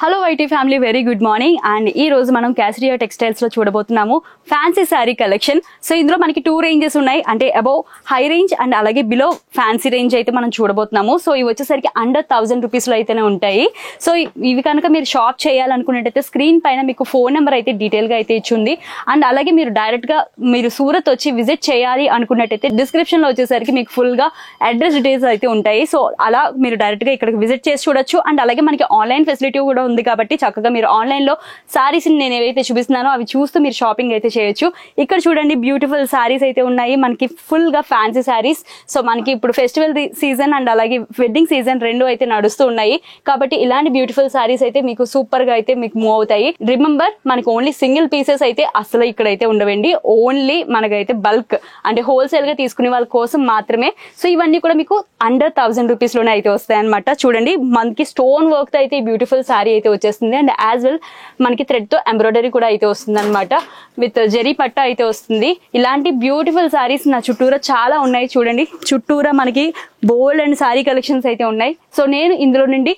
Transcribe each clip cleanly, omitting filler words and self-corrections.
Hello Y T family, very good morning. And ఈ రోజు మనం క్యాసిరియా టెక్స్టైల్స్ లో చూడబోతున్నాము ఫ్యాన్సీ శారీ కలెక్షన్. సో ఇందులో మనకి 2 రేంజెస్ ఉన్నాయి, అంటే అబౌవ్ హై రేంజ్ అండ్ అలాగే బిలో ఫ్యాన్సీ రేంజ్ అయితే మనం చూడబోతున్నాము. సో ఇవి వచ్చేసరికి అండర్ 1000 రూపీస్ లో అయితేనే ఉంటాయి. సో ఇవి కనుక మీరు షాప్ చేయాలనుకున్నట్టయితే స్క్రీన్ పైన మీకు ఫోన్ నెంబర్ అయితే డీటెయిల్ గా అయితే ఇచ్చింది. అండ్ అలాగే మీరు డైరెక్ట్ గా మీరు సూరత్ వచ్చి విజిట్ చేయాలి అనుకున్నట్టయితే డిస్క్రిప్షన్ లో వచ్చేసరికి మీకు ఫుల్ గా అడ్రస్ డీటెయిల్స్ అయితే ఉంటాయి. సో అలా మీరు డైరెక్ట్ గా ఇక్కడికి విజిట్ చేసి చూడొచ్చు. అండ్ అలాగే మనకి ఆన్లైన్ ఫెసిలిటీ కూడా ఉంది కాబట్టి చక్కగా మీరు ఆన్లైన్ లో సారీస్ నేను ఏవైతే చూపిస్తున్నానో అవి చూస్తూ మీరు షాపింగ్ అయితే చేయొచ్చు. ఇక్కడ చూడండి బ్యూటిఫుల్ సారీస్ అయితే ఉన్నాయి మనకి, ఫుల్ గా ఫ్యాన్సీ సారీస్. సో మనకి ఇప్పుడు ఫెస్టివల్ సీజన్ అండ్ అలాగే వెడ్డింగ్ సీజన్ రెండు అయితే నడుస్తూ ఉన్నాయి కాబట్టి ఇలాంటి బ్యూటిఫుల్ సారీస్ అయితే మీకు సూపర్ గా అయితే మీకు మూవ్ అవుతాయి. రిమెంబర్, మనకి ఓన్లీ సింగిల్ పీసెస్ అయితే అసలు ఇక్కడైతే ఉండవండి. ఓన్లీ మనకైతే బల్క్ అంటే హోల్సేల్ గా తీసుకునే వాళ్ళ కోసం మాత్రమే. సో ఇవన్నీ కూడా మీకు అండర్ 1000 రూపీస్ లోనే అయితే వస్తాయి అనమాట. చూడండి మనకి స్టోన్ వర్క్ తో అయితే బ్యూటిఫుల్ సారీ అయితే వచ్చేస్తుంది. అండ్ యాజ్ వెల్ మనకి థ్రెడ్ తో ఎంబ్రాయిడరీ కూడా అయితే వస్తుంది అనమాట, విత్ జరీ పట్ట అయితే వస్తుంది. ఇలాంటి బ్యూటిఫుల్ సారీస్ నా చుట్టూరా చాలా ఉన్నాయి. చూడండి చుట్టూరా మనకి బోల్డ్ అండ్ సారీ కలెక్షన్స్ అయితే ఉన్నాయి. సో నేను ఇందులో నుండి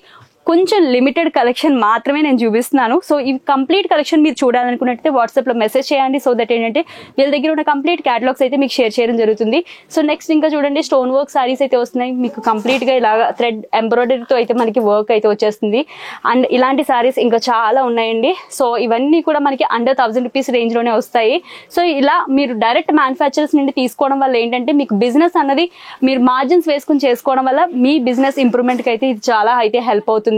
కొంచెం లిమిటెడ్ కలెక్షన్ మాత్రమే నేను చూపిస్తున్నాను. సో ఈ కంప్లీట్ కలెక్షన్ మీరు చూడాలనుకున్నట్టే వాట్సాప్ లో మెసేజ్ చేయండి. సో దట్ ఏంటంటే వీళ్ళ దగ్గర ఉన్న కంప్లీట్ క్యాటలాగ్స్ అయితే మీకు షేర్ చేయడం జరుగుతుంది. సో నెక్స్ట్ ఇంకా చూడండి స్టోన్ వర్క్ సారీస్ అయితే వస్తున్నాయి మీకు, కంప్లీట్ గా ఇలాగా థ్రెడ్ ఎంబ్రాయిడరీతో అయితే మనకి వర్క్ అయితే వచ్చేస్తుంది. అండ్ ఇలాంటి సారీస్ ఇంకా చాలా ఉన్నాయండి. సో ఇవన్నీ కూడా మనకి అండర్ 1000 రూపీస్ రేంజ్ లోనే వస్తాయి. సో ఇలా మీరు డైరెక్ట్ మ్యానుఫ్యాక్చరర్స్ నుండి తీసుకోవడం వల్ల ఏంటంటే మీకు బిజినెస్ అన్నది మీరు మార్జిన్స్ వేసుకుని చేసుకోవడం వల్ల మీ బిజినెస్ ఇంప్రూవ్మెంట్ కి అయితే ఇది చాలా అయితే హెల్ప్ అవుతుంది.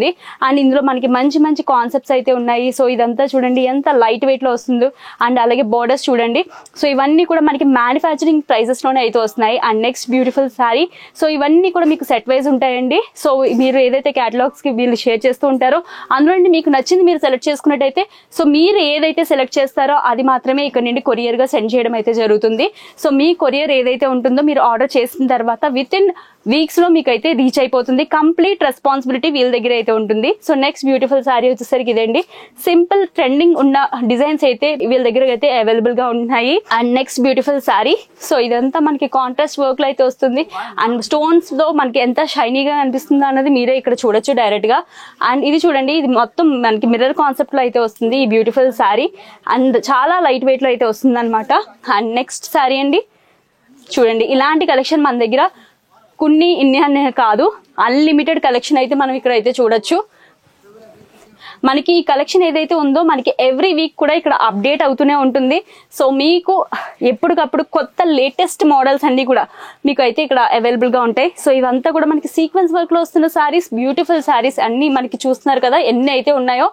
అండ్ ఇందులో మనకి మంచి మంచి కాన్సెప్ట్స్ అయితే ఉన్నాయి. సో ఇదంతా చూడండి ఎంత లైట్ వెయిట్ లో వస్తుందో. అండ్ అలాగే బోర్డర్స్ చూడండి. సో ఇవన్నీ కూడా మనకి మ్యానుఫ్యాక్చరింగ్ ప్రైసెస్ లోనే అయితే వస్తున్నాయి. And next beautiful sorry. So ఇవన్నీ కూడా మీకు సెట్ వైజ్ ఉంటాయండి. సో మీరు ఏదైతే క్యాటలాగ్స్ కి వీళ్ళు షేర్ చేస్తూ ఉంటారో అందులో మీకు నచ్చింది మీరు సెలెక్ట్ చేసుకున్నట్టయితే సో మీరు ఏదైతే సెలెక్ట్ చేస్తారో అది మాత్రమే ఇక్కడ నుండి కొరియర్ గా సెండ్ చేయడం అయితే జరుగుతుంది. సో మీ కొరియర్ ఏదైతే ఉంటుందో మీరు ఆర్డర్ చేసిన తర్వాత విత్ ఇన్ వీక్స్ లో మీకు అయితే రీచ్ అయిపోతుంది. కంప్లీట్ రెస్పాన్సిబిలిటీ వీళ్ళ దగ్గర అయితే ఉంటుంది. సో నెక్స్ట్ బ్యూటిఫుల్ సారీ వచ్చేసరికి ఇదండి, సింపుల్ ట్రెండింగ్ ఉన్న డిజైన్స్ అయితే వీళ్ళ దగ్గర అయితే అవైలబుల్ గా ఉన్నాయి. And next beautiful sorry. So ఇదంతా మనకి కాంట్రాస్ట్ వర్క్ లో అయితే వస్తుంది. అండ్ స్టోన్స్ లో మనకి ఎంత షైనీగా అనిపిస్తుందో అన్నది మీరే ఇక్కడ చూడొచ్చు డైరెక్ట్ గా. అండ్ ఇది చూడండి, ఇది మొత్తం మనకి మిర్రర్ కాన్సెప్ట్ లో అయితే వస్తుంది ఈ బ్యూటిఫుల్ సారీ. అండ్ చాలా లైట్ వెయిట్ లో అయితే వస్తుంది అనమాట. అండ్ నెక్స్ట్ సారీ అండి, చూడండి ఇలాంటి కలెక్షన్ మన దగ్గర ఇన్ని అనే కాదు, అన్లిమిటెడ్ కలెక్షన్ అయితే మనం ఇక్కడ అయితే చూడొచ్చు. మనకి ఈ కలెక్షన్ ఏదైతే ఉందో మనకి ఎవ్రీ వీక్ కూడా ఇక్కడ అప్డేట్ అవుతూనే ఉంటుంది. సో మీకు ఎప్పటికప్పుడు కొత్త లేటెస్ట్ మోడల్స్ అన్ని కూడా మీకు అయితే ఇక్కడ అవైలబుల్ గా ఉంటాయి. సో ఇవంతా కూడా మనకి సీక్వెన్స్ వర్క్ లో వస్తున్న సారీస్, బ్యూటిఫుల్ సారీస్ అన్ని మనకి చూస్తున్నారు కదా ఎన్ని అయితే ఉన్నాయో.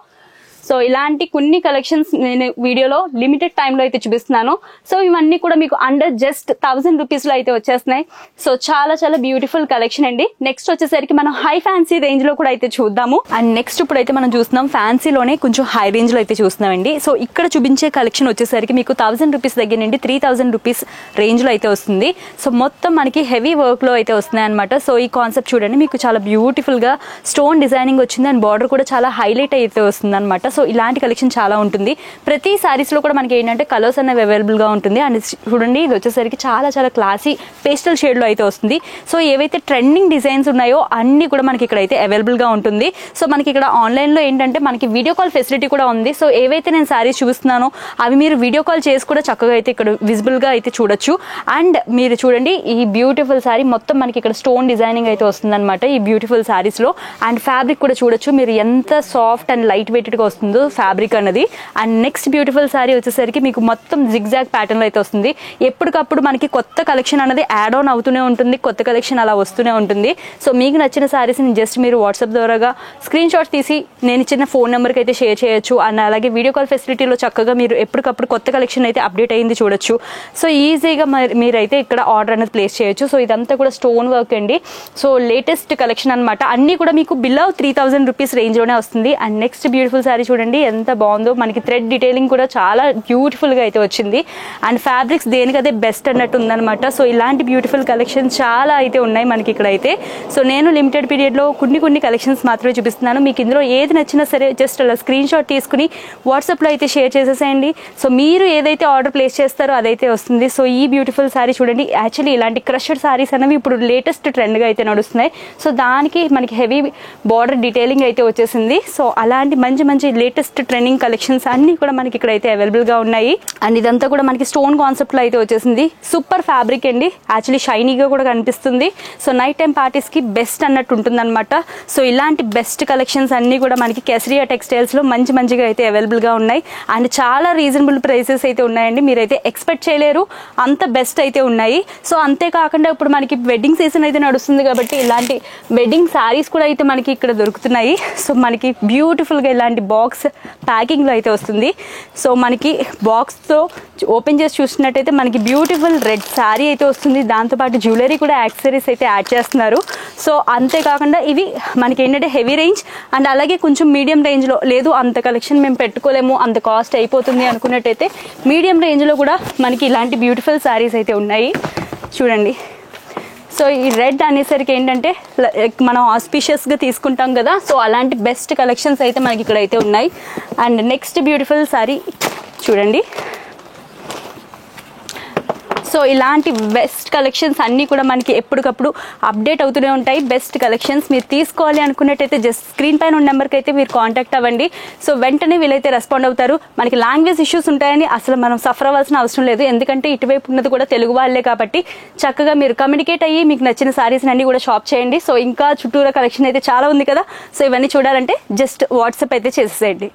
సో ఇలాంటి కొన్ని కలెక్షన్స్ నేను వీడియోలో లిమిటెడ్ టైంలో అయితే చూపిస్తున్నాను. సో ఇవన్నీ కూడా మీకు అండర్ జస్ట్ 1000 రూపీస్ లో అయితే వచ్చేస్తున్నాయి. సో చాలా చాలా బ్యూటిఫుల్ కలెక్షన్ అండి. నెక్స్ట్ వచ్చేసరికి మనం హై ఫ్యాన్సీ రేంజ్ లో కూడా అయితే చూద్దాము. అండ్ నెక్స్ట్ ఇప్పుడు అయితే మనం చూస్తున్నాం ఫ్యాన్సీలోనే కొంచెం హై రేంజ్ లో అయితే చూస్తున్నామండి. సో ఇక్కడ చూపించే కలెక్షన్ వచ్చేసరికి మీకు 1000 రూపీస్ దగ్గర నుండి 3000 రూపీస్ రేంజ్ లో అయితే వస్తుంది. సో మొత్తం మనకి హెవీ వర్క్ లో అయితే వస్తున్నాయి అనమాట. సో ఈ కాన్సెప్ట్ చూడండి, మీకు చాలా బ్యూటిఫుల్ గా స్టోన్ డిజైనింగ్ వచ్చింది అండ్ బార్డర్ కూడా చాలా హైలైట్ అయితే వస్తుంది అనమాట. సో ఇలాంటి కలెక్షన్ చాలా ఉంటుంది. ప్రతి సారీస్ లో కూడా మనకి ఏంటంటే కలర్స్ అనేవి అవైలబుల్ గా ఉంటుంది. అండ్ చూడండి ఇది వచ్చేసరికి చాలా చాలా క్లాసీ పేస్టల్ షేడ్ లో అయితే వస్తుంది. సో ఏవైతే ట్రెండింగ్ డిజైన్స్ ఉన్నాయో అన్ని కూడా మనకి ఇక్కడ అయితే అవైలబుల్ గా ఉంటుంది. సో మనకి ఇక్కడ ఆన్లైన్ లో ఏంటంటే మనకి వీడియో కాల్ ఫెసిలిటీ కూడా ఉంది. సో ఏవైతే నేను సారీస్ చూపిస్తున్నానో అవి మీరు వీడియో కాల్ చేసి కూడా చక్కగా అయితే ఇక్కడ విజిబుల్ గా అయితే చూడొచ్చు. అండ్ మీరు చూడండి ఈ బ్యూటిఫుల్ సారీ మొత్తం మనకి ఇక్కడ స్టోన్ డిజైనింగ్ అయితే వస్తుంది అనమాట ఈ బ్యూటిఫుల్ సారీస్ లో. అండ్ ఫ్యాబ్రిక్ కూడా చూడొచ్చు మీరు ఎంత సాఫ్ట్ అండ్ లైట్ వెయిటెడ్ గా వస్తుందో ఫ్యాబ్రిక్ అన్నది. అండ్ నెక్స్ట్ బ్యూటిఫుల్ సారీ వచ్చేసరికి మీకు మొత్తం జిగ్జాగ్ ప్యాటర్న్ లో అయితే వస్తుంది. ఎప్పటికప్పుడు మనకి కొత్త కలెక్షన్ అనేది యాడ్ ఆన్ అవుతూనే ఉంటుంది, కొత్త కలెక్షన్ అలా వస్తూనే ఉంటుంది. సో మీకు నచ్చిన సారీస్ ని జస్ట్ మీరు వాట్సాప్ ద్వారాగా స్క్రీన్ షాట్ తీసి నేను ఇచ్చిన ఫోన్ నెంబర్కి అయితే షేర్ చేయొచ్చు. అండ్ అలాగే వీడియో కాల్ ఫెసిలిటీలో చక్కగా మీరు ఎప్పటికప్పుడు కొత్త కలెక్షన్ అయితే అప్డేట్ అయ్యింది చూడొచ్చు. సో ఈజీగా మీరైతే ఇక్కడ ఆర్డర్ అనేది ప్లేస్ చేయొచ్చు. సో ఇదంతా కూడా స్టోన్ వర్క్ అండి. సో లేటెస్ట్ కలెక్షన్ అనమాట. అన్ని కూడా మీకు బిలో 3000 రూపీస్ రేంజ్ లోనే వస్తుంది. అండ్ నెక్స్ట్ బ్యూటిఫుల్ సారీ చూడండి ఎంత బాగుందో, మనకి థ్రెడ్ డీటెయిలింగ్ కూడా చాలా బ్యూటిఫుల్గా అయితే వచ్చింది. అండ్ ఫ్యాబ్రిక్స్ దేనికదే బెస్ట్ అన్నట్టు ఉందన్నమాట. సో ఇలాంటి బ్యూటిఫుల్ కలెక్షన్స్ చాలా అయితే ఉన్నాయి మనకి ఇక్కడ అయితే. సో నేను లిమిటెడ్ పీరియడ్లో కొన్ని కలెక్షన్స్ మాత్రమే చూపిస్తున్నాను. మీకు ఇందులో ఏది నచ్చినా సరే జస్ట్ అలా స్క్రీన్ షాట్ తీసుకుని వాట్సాప్లో అయితే షేర్ చేసేసేయండి. సో మీరు ఏదైతే ఆర్డర్ ప్లేస్ చేస్తారో అదైతే వస్తుంది. సో ఈ బ్యూటిఫుల్ శారీ చూడండి, యాక్చువల్లీ ఇలాంటి క్రషర్ శారీస్ అనేవి ఇప్పుడు లేటెస్ట్ ట్రెండ్గా అయితే నడుస్తున్నాయి. సో దానికి మనకి హెవీ బార్డర్ డీటెయిలింగ్ అయితే వచ్చేసింది. సో అలాంటి మంచి లేటెస్ట్ ట్రెండింగ్ కలెక్షన్స్ అన్నీ కూడా మనకి ఇక్కడ అయితే అవైలబుల్గా ఉన్నాయి. అండ్ ఇదంతా కూడా మనకి స్టోన్ కాన్సెప్ట్లో అయితే వచ్చేసింది. సూపర్ ఫ్యాబ్రిక్ అండి, యాక్చువల్లీ షైనీగా కూడా కనిపిస్తుంది. సో నైట్ టైం పార్టీస్కి బెస్ట్ అన్నట్టు ఉంటుందన్నమాట. సో ఇలాంటి బెస్ట్ కలెక్షన్స్ అన్నీ కూడా మనకి కేసరియా టెక్స్టైల్స్లో మంచిగా అయితే అవైలబుల్గా ఉన్నాయి. అండ్ చాలా రీజనబుల్ ప్రైసెస్ అయితే ఉన్నాయండి, మీరైతే ఎక్స్పెక్ట్ చేయలేరు అంత బెస్ట్ అయితే ఉన్నాయి. సో అంతేకాకుండా ఇప్పుడు మనకి వెడ్డింగ్ సీజన్ అయితే నడుస్తుంది కాబట్టి ఇలాంటి వెడ్డింగ్ శారీస్ కూడా అయితే మనకి ఇక్కడ దొరుకుతున్నాయి. సో మనకి బ్యూటిఫుల్గా ఇలాంటి బాక్స్ ప్యాకింగ్లో అయితే వస్తుంది. సో మనకి బాక్స్తో ఓపెన్ చేసి చూసినట్టయితే మనకి బ్యూటిఫుల్ రెడ్ శారీ అయితే వస్తుంది. దాంతోపాటు జ్యువెలరీ కూడా యాక్సెసరీస్ అయితే యాడ్ చేస్తున్నారు. సో అంతేకాకుండా ఇవి మనకి ఏంటంటే హెవీ రేంజ్ అండ్ అలాగే కొంచెం మీడియం రేంజ్లో, లేదు అంత కలెక్షన్ మేము పెట్టుకోలేము అంత కాస్ట్ అయిపోతుంది అనుకున్నట్టయితే మీడియం రేంజ్లో కూడా మనకి ఇలాంటి బ్యూటిఫుల్ శారీస్ అయితే ఉన్నాయి చూడండి. సో ఈ రెడ్ అనేసరికి ఏంటంటే మనం ఆస్పిషియస్గా తీసుకుంటాం కదా, సో అలాంటి బెస్ట్ కలెక్షన్స్ అయితే మనకి ఇక్కడ అయితే ఉన్నాయి. అండ్ నెక్స్ట్ బ్యూటిఫుల్ శారీ చూడండి. సో ఇలాంటి బెస్ట్ కలెక్షన్స్ అన్నీ కూడా మనకి ఎప్పటికప్పుడు అప్డేట్ అవుతూనే ఉంటాయి. బెస్ట్ కలెక్షన్స్ మీరు తీసుకోవాలి అనుకున్నట్టయితే జస్ట్ స్క్రీన్ పైన ఉన్న నెంబర్కి అయితే మీరు కాంటాక్ట్ అవ్వండి. సో వెంటనే వీళ్ళైతే రెస్పాండ్ అవుతారు. మనకి లాంగ్వేజ్ ఇష్యూస్ ఉంటాయని అసలు మనం సఫర్ అవ్వాల్సిన అవసరం లేదు, ఎందుకంటే ఇటువైపు ఉన్నది కూడా తెలుగు వాళ్ళే కాబట్టి చక్కగా మీరు కమ్యూనికేట్ అయ్యి మీకు నచ్చిన సారీస్ అన్ని కూడా షాప్ చేయండి. సో ఇంకా చుట్టూరా కలెక్షన్ అయితే చాలా ఉంది కదా, సో ఇవన్నీ చూడాలంటే జస్ట్ వాట్సాప్ అయితే చేసేసేయండి.